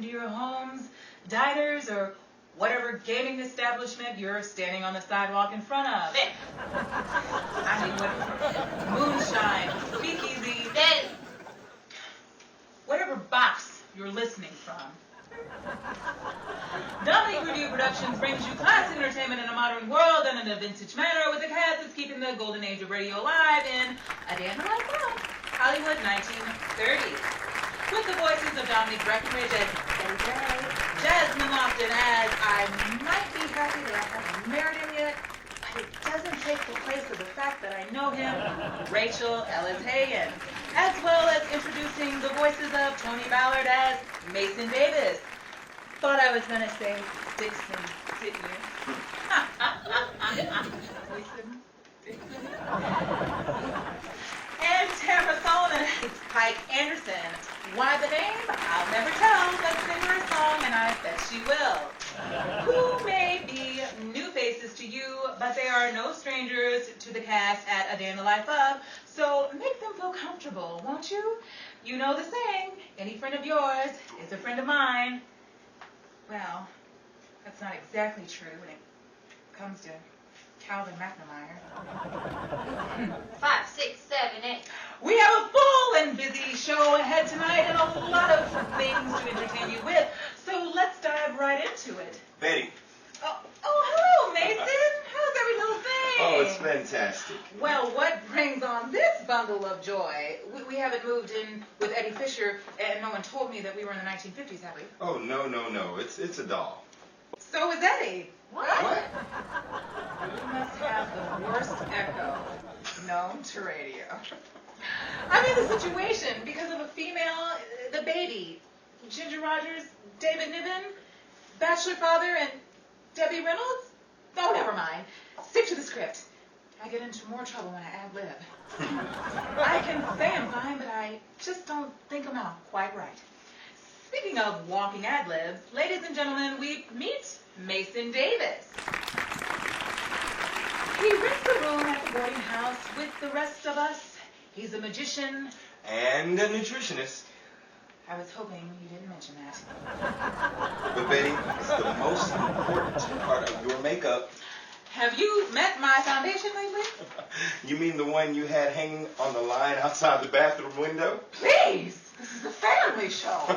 into your homes, diners, or whatever gaming establishment you're standing on the sidewalk in front of. I mean, what, moonshine, speakeasy, whatever box you're listening from. Dominic Review Productions brings you classic entertainment in a modern world and in a vintage manner with a cast that's keeping the golden age of radio alive in A Day in the Life of Hollywood 1930s. With the voices of Dominic Breckenridge as Betty Gray, Jasmine Lofton as I might be happy that I haven't married him yet, but it doesn't take the place of the fact that I know him, Rachael Ellis Hagen, as well as introducing the voices of Tony Ballard as Mason Davis. Thought I was going to say Dixon, didn't you? And Tamara Solomon as Pike Anderson. Why the name? I'll never tell. Let's sing her a song, and I bet she will. Who may be new faces to you, but they are no strangers to the cast at A Day in the Life of, so make them feel comfortable, won't you? You know the saying, any friend of yours is a friend of mine. Well, that's not exactly true when it comes to Calvin McNamara. 5, 6, 7, 8. We have a full and busy show ahead tonight and a lot of things to entertain you with, so let's dive right into it. Betty. Oh, hello, Mason. How's every little thing? Oh, it's fantastic. Well, what brings on this bundle of joy? We haven't moved in with Eddie Fisher, and no one told me that we were in the 1950s, have we? Oh, no. It's a doll. So is Eddie. What? You must have the worst echo known to radio. I'm in the situation because of a female, the baby, Ginger Rogers, David Niven, Bachelor Father, and Debbie Reynolds? Oh, never mind. Stick to the script. I get into more trouble when I ad-lib. I can say I'm fine, but I just don't think I'm out quite right. Speaking of walking ad-libs, ladies and gentlemen, we meet Mason Davis. He rents a room at the boarding house with the rest of us. He's a magician. And a nutritionist. I was hoping you didn't mention that. But Betty, it's the most important part of your makeup. Have you met my foundation lately? You mean the one you had hanging on the line outside the bathroom window? Please, this is a family show.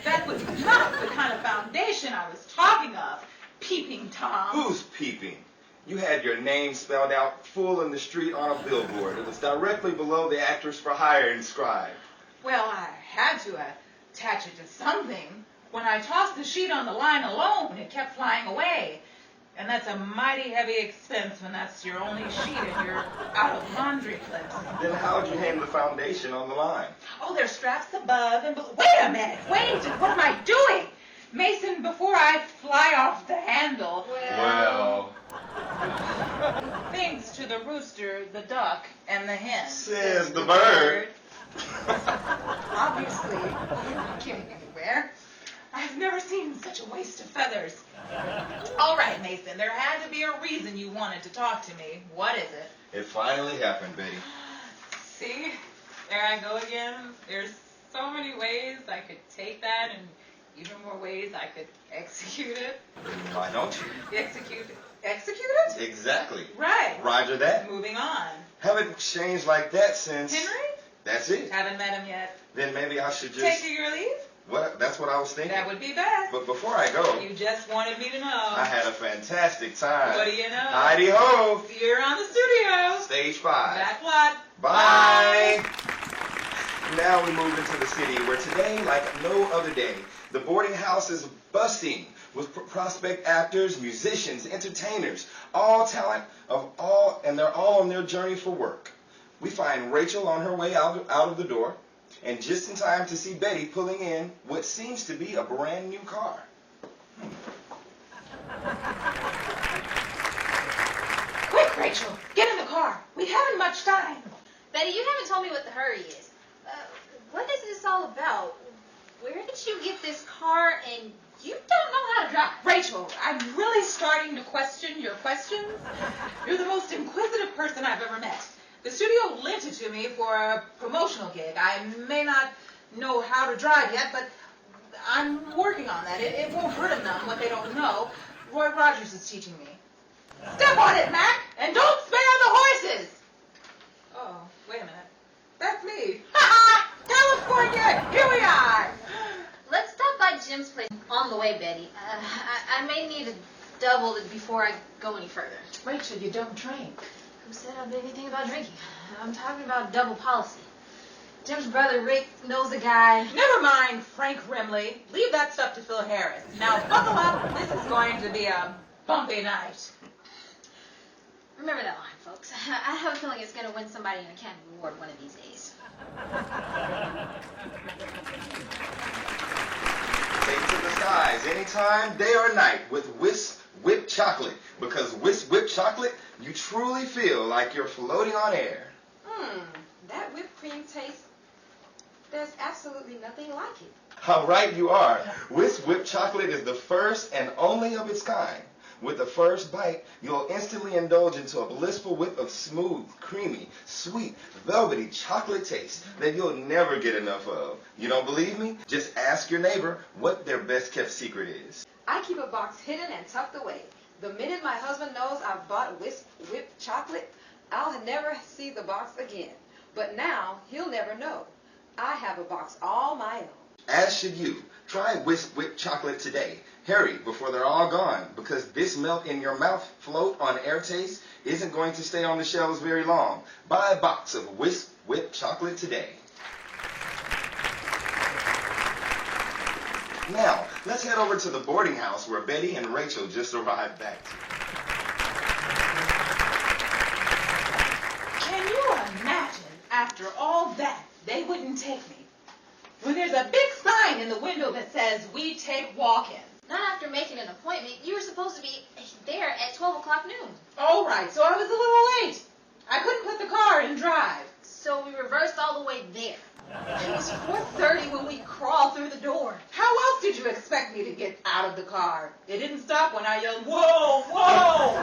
That was not the kind of foundation I was talking of, Peeping Tom. Who's peeping? You had your name spelled out full in the street on a billboard. It was directly below the actress for hire inscribed. Well, I had to attach it to something. When I tossed the sheet on the line alone, it kept flying away. And that's a mighty heavy expense when that's your only sheet and you're out of laundry clips. Then how'd you hang the foundation on the line? Oh, there's straps above and below. Wait a minute, wait, what am I doing? Mason, before I fly off the handle. Well. Thanks to the rooster, the duck, and the hen. Says the bird. Obviously, you're not getting anywhere. I've never seen such a waste of feathers. All right, Mason, there had to be a reason you wanted to talk to me. What is it? It finally happened, Betty. See? There I go again. There's so many ways I could take that and even more ways I could execute it. Why don't you? Execute it? Exactly. Right. Roger that. Moving on. Haven't exchanged like that since... Henry? That's it. Haven't met him yet. Then maybe I should just... Take your leave? What? That's what I was thinking. That would be best. But before I go... You just wanted me to know. I had a fantastic time. What do you know? Heidi-ho! You're on the studio. Stage 5. Back what? Bye! Now we move into the city where today, like no other day, the boarding house is busting with prospect actors, musicians, entertainers, all talent of all, and they're all on their journey for work. We find Rachael on her way out of the door, and just in time to see Betty pulling in what seems to be a brand new car. Quick, Rachael, get in the car. We haven't much time. Betty, you haven't told me what the hurry is. What is this all about? Where did you get this car and you don't know how to drive? Rachael, I'm really starting to question your questions. You're the most inquisitive person I've ever met. The studio lent it to me for a promotional gig. I may not know how to drive yet, but I'm working on that. It won't hurt them none what they don't know. Roy Rogers is teaching me. Step on it, Mac, and don't spare the horses! Oh, wait a minute. That's me. Ha-ha! California, here we are! Let's stop by Jim's place on the way, Betty. I may need to double it before I go any further. Rachel, you don't drink. Who said I did anything about drinking? I'm talking about double policy. Jim's brother Rick knows a guy. Never mind, Frank Remley. Leave that stuff to Phil Harris. Now buckle up. This is going to be a bumpy night. Remember that line, folks. I have a feeling it's going to win somebody an Academy Award one of these days. Take to the skies anytime, day or night with Wisp Whipped Chocolate. Because Wisp Whipped Chocolate, you truly feel like you're floating on air. That whipped cream tastes, there's absolutely nothing like it. How right you are. Wisp Whipped Chocolate is the first and only of its kind. With the first bite, you'll instantly indulge into a blissful whip of smooth, creamy, sweet, velvety chocolate taste that you'll never get enough of. You don't believe me? Just ask your neighbor what their best kept secret is. I keep a box hidden and tucked away. The minute my husband knows I've bought Wisp Whipped Chocolate, I'll never see the box again. But now, he'll never know. I have a box all my own. As should you. Try Wisp Whipped Chocolate today. Hurry before they're all gone, because this melt in your mouth float on air taste isn't going to stay on the shelves very long. Buy a box of Wisp Whipped Chocolate today. Now, let's head over to the boarding house where Betty and Rachael just arrived back to. Can you imagine, after all that, they wouldn't take me? When there's a big sign in the window that says, "We take walk-ins." Not after making an appointment. You were supposed to be there at 12 o'clock noon. All right, so I was a little late. I couldn't put the car in drive. So we reversed all the way there. It was 4:30 when we crawled through the door. How else did you expect me to get out of the car? It didn't stop when I yelled, "Whoa, whoa!"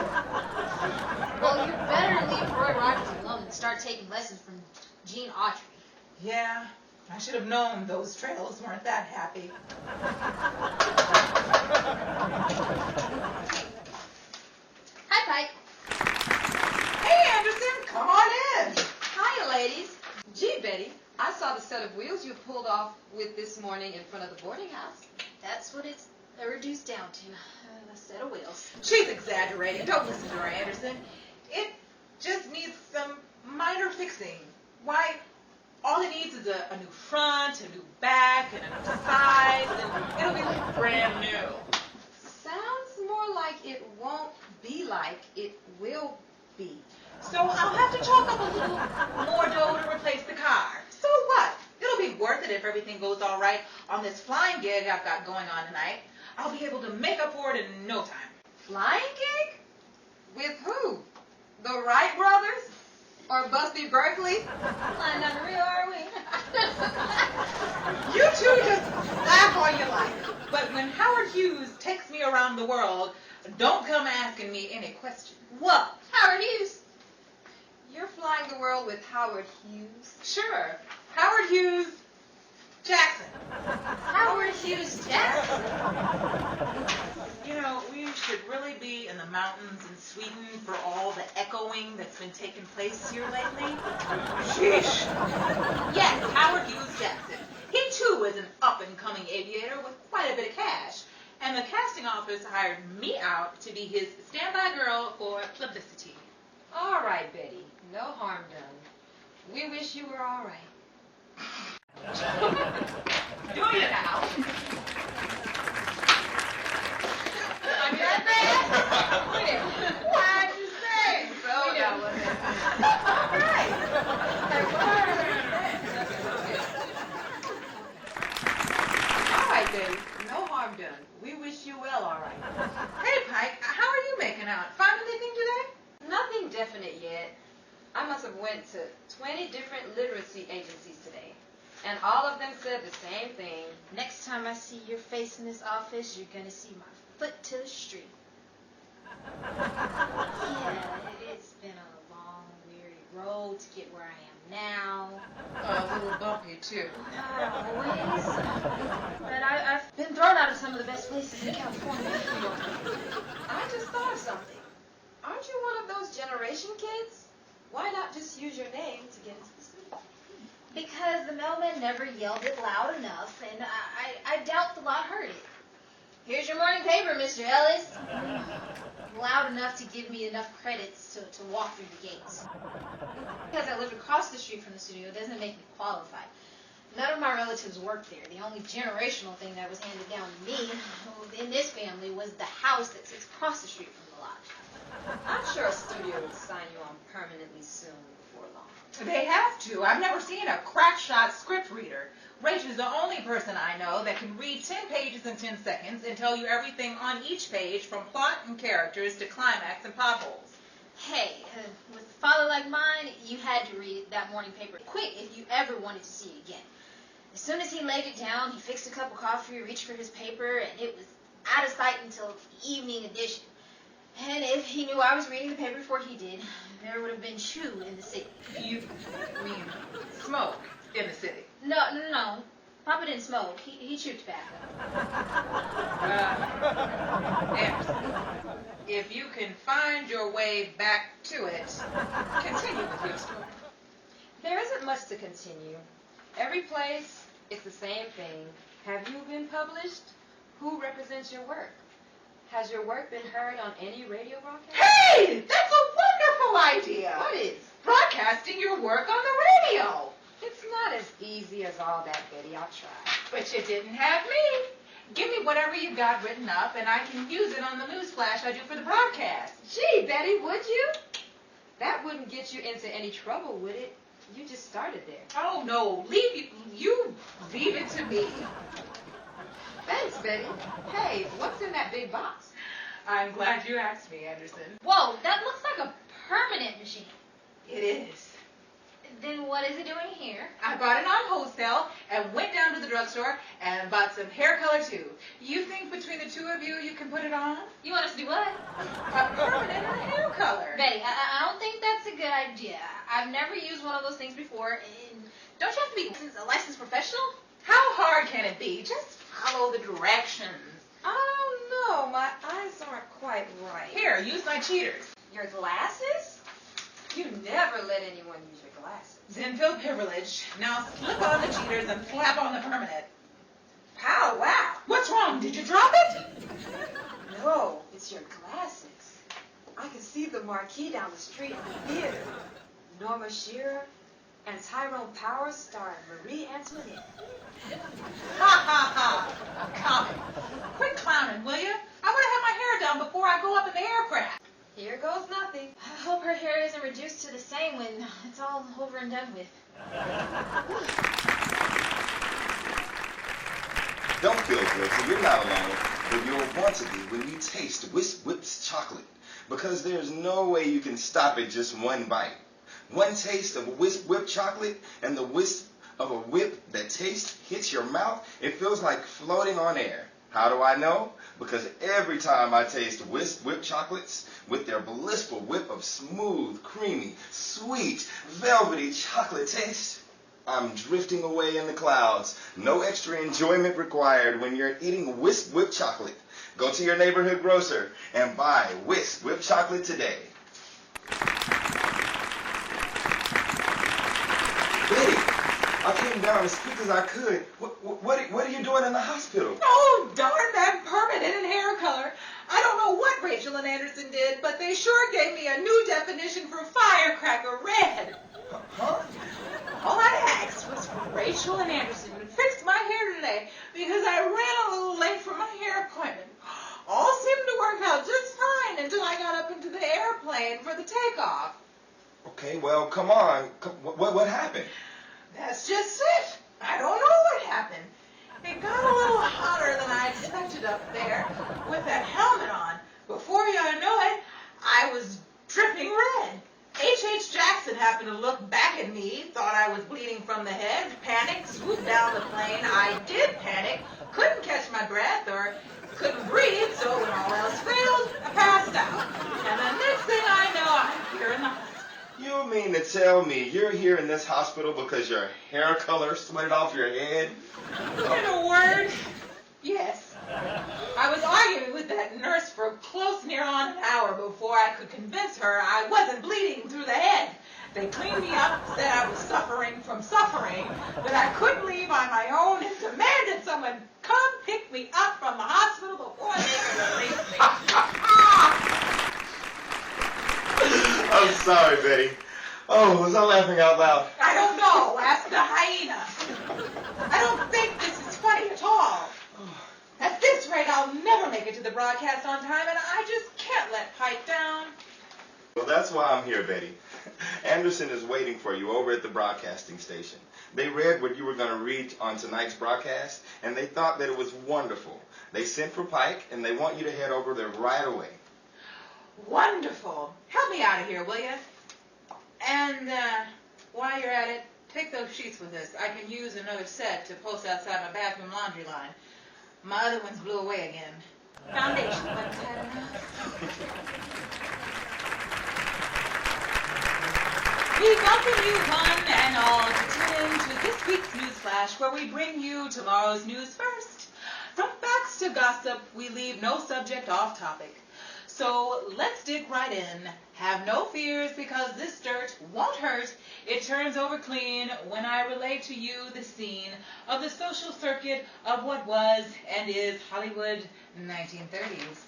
Well, you better leave Roy Rogers alone and start taking lessons from Gene Autry. Yeah, I should have known those trails weren't that happy. Hi, Pike. Hey, Anderson, come on in. Hiya, ladies. Gee, Betty, I saw the set of wheels you pulled off with this morning in front of the boarding house. That's what it's reduced down to. A set of wheels. She's exaggerating. Don't listen to her, Anderson. It just needs some minor fixing. Why, all it needs is a new front, a new back, and a new sides, and it'll be like brand new. Sounds more like it won't be like it will be. So I'll have to chalk up a little more dough to replace the car. So what? It'll be worth it if everything goes all right on this flying gig I've got going on tonight. I'll be able to make up for it in no time. Flying gig? With who? The Wright brothers? Or Busby Berkeley? Flying down the real, are we? You two just laugh all you like. But when Howard Hughes takes me around the world, don't come asking me any questions. What? Howard Hughes? You're flying the world with Howard Hughes? Sure. Howard Hughes Jackson. Howard Hughes Jackson? You know, we should really be in the mountains in Sweden for all the echoing that's been taking place here lately. Sheesh. Yes, Howard Hughes Jackson. He too is an up-and-coming aviator with quite a bit of cash. And the casting office hired me out to be his standby girl for publicity. All right, Betty. No harm done. We wish you were all right. Do you now? I'm that bad? Why'd you say? So that was it. All right. All right, Betty. No harm done. We wish you well, all right. Hey, Pike, how are you making out? Find anything today? Nothing definite yet. I must have went to 20 different literacy agencies today. And all of them said the same thing. Next time I see your face in this office, you're going to see my foot to the street. Yeah, it's been a long, weary road to get where I am now. A little bumpy, too. Not always. But I've been thrown out of some of the best places in California. I just thought of something. Aren't you one of those generation kids? Why not just use your name to get into the city? Because the mailman never yelled it loud enough, and I doubt the lot heard it. Here's your morning paper, Mr. Ellis. Loud enough to give me enough credits to walk through the gates. Because I lived across the street from the studio doesn't make me qualified. None of my relatives worked there. The only generational thing that was handed down to me in this family was the house that sits across the street from the lot. I'm sure a studio will sign you on permanently soon before long. They have to. I've never seen a crack-shot script reader. Rachel's the only person I know that can read 10 pages in 10 seconds and tell you everything on each page, from plot and characters to climax and potholes. Hey, with a father like mine, you had to read that morning paper quick if you ever wanted to see it again. As soon as he laid it down, he fixed a cup of coffee, reached for his paper, and it was out of sight until the evening edition. And if he knew I was reading the paper before he did, there would have been chew in the city. You mean smoke in the city? No. Papa didn't smoke. He chewed tobacco. Anderson, if you can find your way back to it, continue with your story. There isn't much to continue. Every place, it's the same thing. Have you been published? Who represents your work? Has your work been heard on any radio broadcast? Hey, that's a wonderful idea. What is? Broadcasting your work on the radio. It's not as easy as all that, Betty. I'll try. But you didn't have me. Give me whatever you got written up, and I can use it on the news flash I do for the broadcast. Gee, Betty, would you? That wouldn't get you into any trouble, would it? You just started there. Oh, no. Leave it to me. Thanks, Betty. Hey, what's in that big box? I'm glad you asked me, Anderson. Whoa, that looks like a permanent machine. It is. Then what is it doing here? I bought it on wholesale and went down to the drugstore and bought some hair color, too. You think between the two of you can put it on? You want us to do what? A permanent hair color. Betty, I don't think that's a good idea. I've never used one of those things before. And don't you have to be a licensed professional? How hard can it be? Just follow the directions. Oh, no, my eyes aren't quite right. Here, use my cheaters. Your glasses? You never let anyone use your glasses. Then feel privileged. Now slip on the cheaters and slap on the permanent. Pow, wow. What's wrong? Did you drop it? No, it's your glasses. I can see the marquee down the street in the theater. Norma Shearer and Tyrone Powers starring Marie Antoinette. Ha, ha, ha. Comic. Quit clowning, will you? I want to have my hair done before I go up in the aircraft. Here goes nothing. I hope her hair isn't reduced to the same when it's all over and done with. Don't feel guilty, you're not alone, but you'll want to be when you taste Wisp Whip's chocolate, because there's no way you can stop it just one bite. One taste of Wisp Whip chocolate and the wisp of a whip that taste hits your mouth, it feels like floating on air. How do I know? Because every time I taste Wisp Whip chocolates with their blissful whip of smooth, creamy, sweet, velvety chocolate taste, I'm drifting away in the clouds. No extra enjoyment required when you're eating Wisp Whip chocolate. Go to your neighborhood grocer and buy Wisp Whip chocolate today. Betty, I came down as quick as I could. What are you doing in the hospital? Oh, darn that permanent and hair color. I don't know what Rachael and Anderson did, but they sure gave me a new definition for firecracker red. Huh? All I asked was for Rachael and Anderson to fix my hair today because I ran a little late for my hair appointment. All seemed to work out just fine until I got up into the airplane for the takeoff. Okay, well, come on. What happened? That's just it. I don't know what happened. It got a little hotter than I expected up there with that helmet on. Before you know it, I was dripping red. H.H. Jackson happened to look back at me, thought I was bleeding from the head, panicked, swooped down the plane. I did panic, couldn't catch my breath or couldn't breathe, so when all else failed, I passed out. And the next thing I know, I'm here in the hospital. You mean to tell me you're here in this hospital because your hair color sweated off your head? In a word, yes. I was arguing with that nurse for close near on an hour before I could convince her I wasn't bleeding through the head. They cleaned me up, said I was suffering from suffering, that I couldn't leave on my own, and demanded someone come pick me up from the hospital before they could release me. I'm sorry, Betty. Oh, was I laughing out loud? I don't know. Ask the hyena. I don't think this is funny at all. At this rate, I'll never make it to the broadcast on time, and I just can't let Pike down. Well, that's why I'm here, Betty. Anderson is waiting for you over at the broadcasting station. They read what you were going to read on tonight's broadcast, and they thought that it was wonderful. They sent for Pike, and they want you to head over there right away. Wonderful. Help me out of here, will you? And while you're at it, take those sheets with us. I can use another set to post outside my bathroom laundry line. My other ones blew away again. Foundation wasn't had enough. We welcome you one and all to tune in to this week's news flash, where we bring you tomorrow's news first. From facts to gossip, we leave no subject off topic. So let's dig right in. Have no fears, because this dirt won't hurt. It turns over clean when I relate to you the scene of the social circuit of what was and is Hollywood 1930s.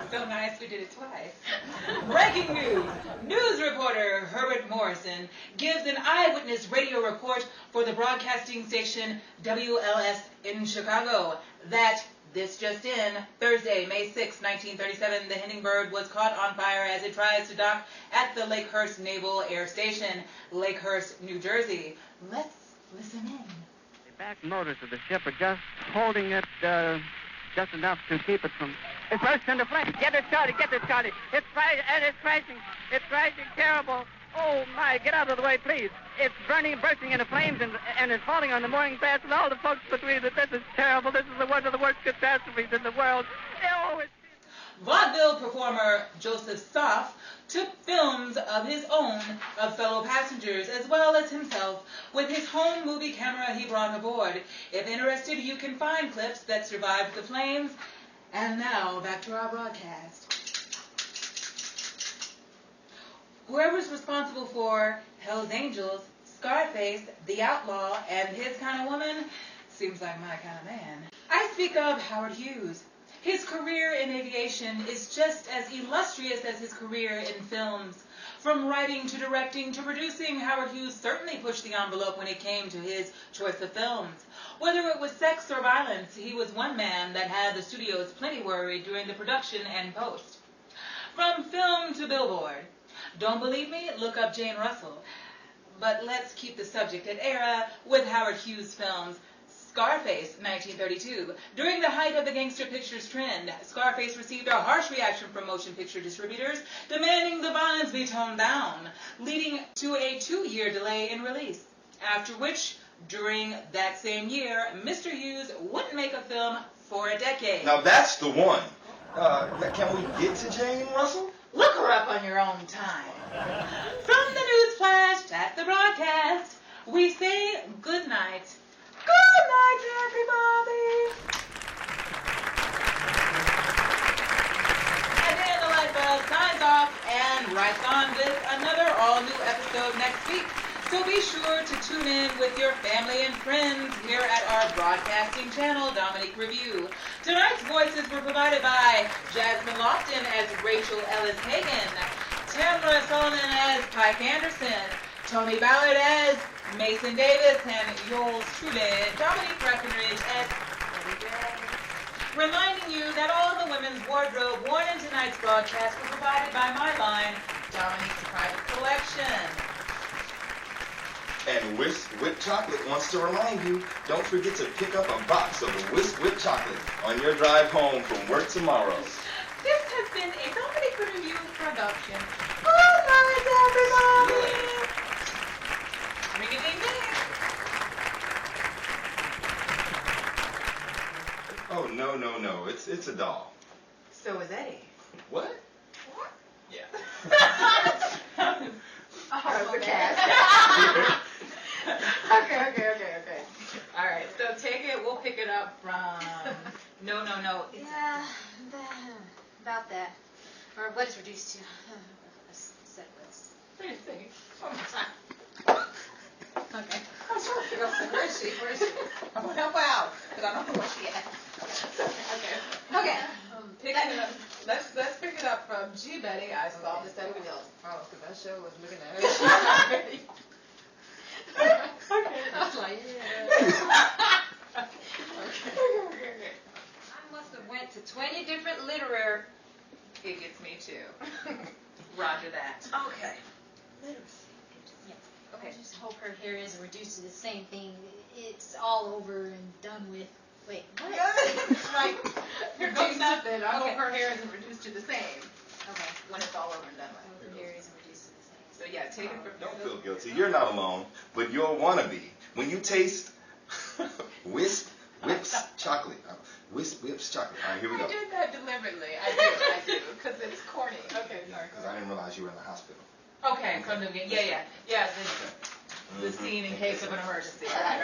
So nice we did it twice. Breaking news. News reporter Herbert Morrison gives an eyewitness radio report for the broadcasting station WLS in Chicago that this just in, Thursday, May 6, 1937, the Hindenburg was caught on fire as it tries to dock at the Lakehurst Naval Air Station, Lakehurst, New Jersey. Let's listen in. The back motors of the ship are just holding it just enough to keep it from... It's burst into flames. Get it started, get it started. It's crashing. It's crashing terrible. Oh, my, get out of the way, please. It's burning, bursting into flames, and it's falling on the mooring mast, and all the folks between it. This is terrible. This is one of the worst catastrophes in the world. Oh, it's... Vaudeville performer Joseph Stoff took films of his own of fellow passengers as well as himself with his home movie camera he brought aboard. If interested, you can find clips that survived the flames. And now, back to our broadcast. Whoever's responsible for Hell's Angels, Scarface, The Outlaw, and His Kind of Woman seems like my kind of man. I speak of Howard Hughes. His career in aviation is just as illustrious as his career in films. From writing to directing to producing, Howard Hughes certainly pushed the envelope when it came to his choice of films. Whether it was sex or violence, he was one man that had the studios plenty worried during the production and post. From film to billboard. Don't believe me? Look up Jane Russell. But let's keep the subject at era with Howard Hughes' films. Scarface, 1932. During the height of the gangster pictures trend, Scarface received a harsh reaction from motion picture distributors, demanding the violence be toned down, leading to a 2-year delay in release. After which, during that same year, Mr. Hughes wouldn't make a film for a decade. Now that's the one. Can we get to Jane Russell? Look her up on your own time. From the news flash at the broadcast, we say good night. Good night, everybody. And then the light bulb signs off and writes on with another all-new episode next week. So be sure to tune in with your family and friends here at our broadcasting channel, Dominique Review. Tonight's voices were provided by Jasmine Lofton as Rachael Ellis Hagan, Tamara Solomon as Pike Anderson, Tony Ballard as Mason Davis, and yours truly, Dominique Breckenridge as Eddie Gray. Reminding you that all the women's wardrobe worn in tonight's broadcast were provided by my line, Dominique's Private Collection. And Whisk Whipped Chocolate wants to remind you, don't forget to pick up a box of Whisk Whipped Chocolate on your drive home from work tomorrow. This has been a Dominique Review production. Good night, everybody! Ring-a-ding-ding! Oh, no. It's a doll. So is Eddie. What? Yeah. That's the cast. Okay. All right, so take it. We'll pick it up from. No. Yeah, about that. Or what it's reduced to. Set list. Wait a second. One more time. Okay. I'm trying to figure out where is she? I'm gonna help her out, but I don't know where she at. Okay. Picking it up. Let's pick it up from G Betty. I saw this everybody else. Oh, because that show was looking at her. I was like, yeah. Okay. I must have went to 20 different literary. It gets me too. Roger that. Okay. I just hope her hair isn't reduced to the same thing. It's all over and done with. Wait, what? Right. Here goes nothing. I hope Okay. her hair isn't reduced to the same Okay. when it's all over and done I with. hope her hair isn't reduced to the same. So yeah, take it from. Don't feel guilty. You're not alone, but you'll wanna be. When you taste Whips chocolate. Whips chocolate. All right, here we go. I did that deliberately. I do, because it's corny. Okay, sorry. Because I didn't realize you were in the hospital. Okay, from the beginning. Yeah. The scene in case of an emergency. Right.